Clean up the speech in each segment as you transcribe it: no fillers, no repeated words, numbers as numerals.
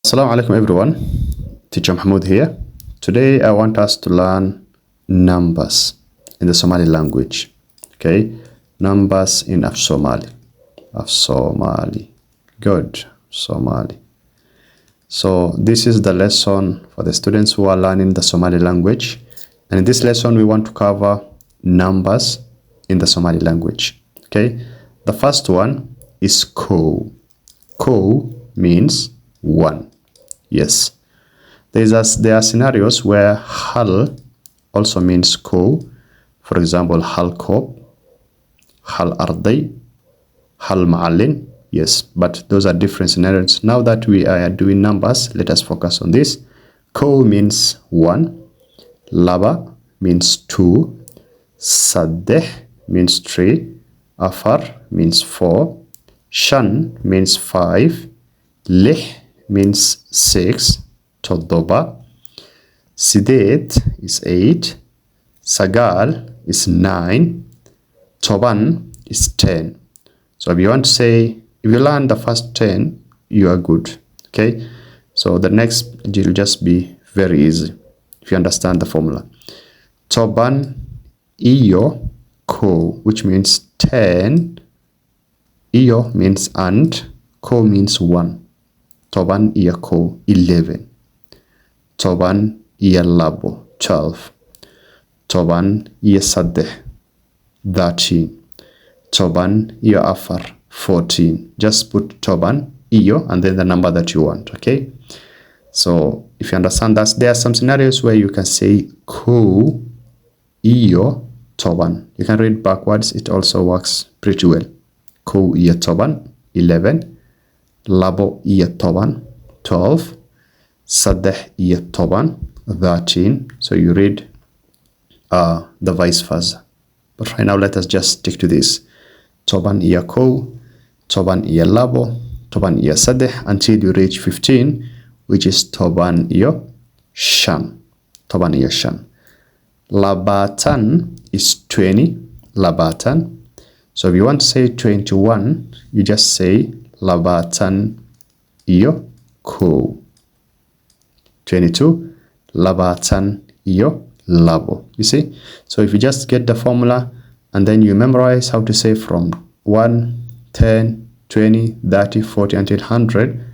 Assalamu alaikum everyone, Teacher Mahmoud here. Today I want us to learn numbers in the Somali language. Okay, numbers in Somali. Good, Somali. So this is the lesson for the students who are learning the Somali language. And in this lesson we want to cover numbers in the Somali language. Okay, the first one is ko. Ko means one. Yes, there are scenarios where hal also means ko. For example, hal kob, hal arday, hal ma'allin. Yes, but those are different scenarios. Now that we are doing numbers, let us focus on this. Ko means one, laba means two, saddeh means three, afar means four, shan means five, lih means six, toddoba, sideed is eight, sagal is nine, toban is 10. So if you want to say, if you learn the first 10, you are good. Okay, so the next it will just be very easy if you understand the formula. Toban iyo ko, which means 10. Iyo means and, ko means one. Toban iya ko 11. Toban iya labo 12. Toban iya saddeh 13. Toban iya afar 14. Just put toban iyo and then the number that you want. Okay, so if you understand that, there are some scenarios where you can say ko iyo toban. You can read backwards, it also works pretty well. Ko iya toban 11, labo iya toban 12, saddeh iya toban 13. So you read the vice versa. But right now let us just stick to this. Toban iya ko, toban iya labo, toban iya saddeh until you reach 15, which is toban iyo shan. Toban iyo shan. Labatan is 20. Labatan. So if you want to say 21, you just say labatan iyo ko. 22, labatan iyo labo. You see? So if you just get the formula and then you memorize how to say from 1, 10, 20, 30, 40 until 100,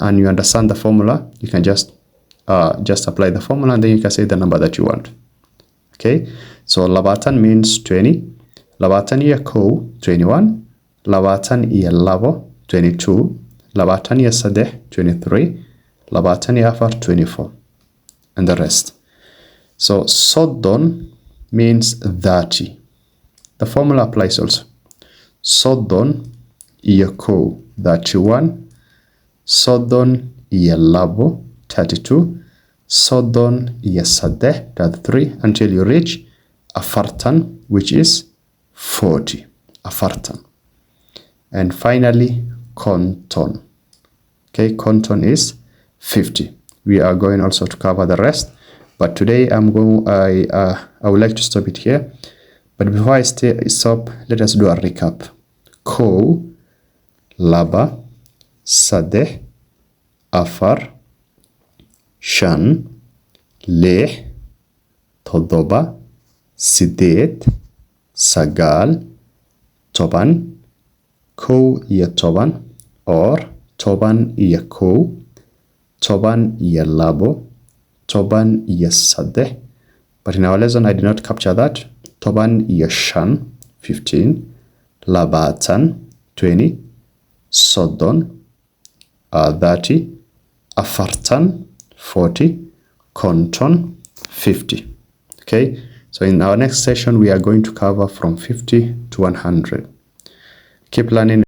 and you understand the formula, you can just apply the formula and then you can say the number that you want. Okay? So labatan means 20, labatan iya ko 21, labatan iya labo 22, labatan iya saddeh 23, labatan iya afar 24, and the rest. So soddon means 30. The formula applies also. Soddon iya ko 31, soddon iya labo 32, soddon iya saddeh 33 until you reach afartan, which is 40. Afartan. And finally konton. Okay, konton is 50. We are going also to cover the rest, but today I would like to stop it here. But before I stop, let us do a recap. Ko, laba, saddeh, afar, shan, leh, toddoba, sideed, sagal, toban, ko iya toban, or toban iya ko, toban iya labo, toban iya saddeh. But in our lesson I did not capture that. Toban iya shan 15, labatan 20, soddon 30, afartan 40, konton 50. Okay, so in our next session we are going to cover from 50 to 100. Keep learning.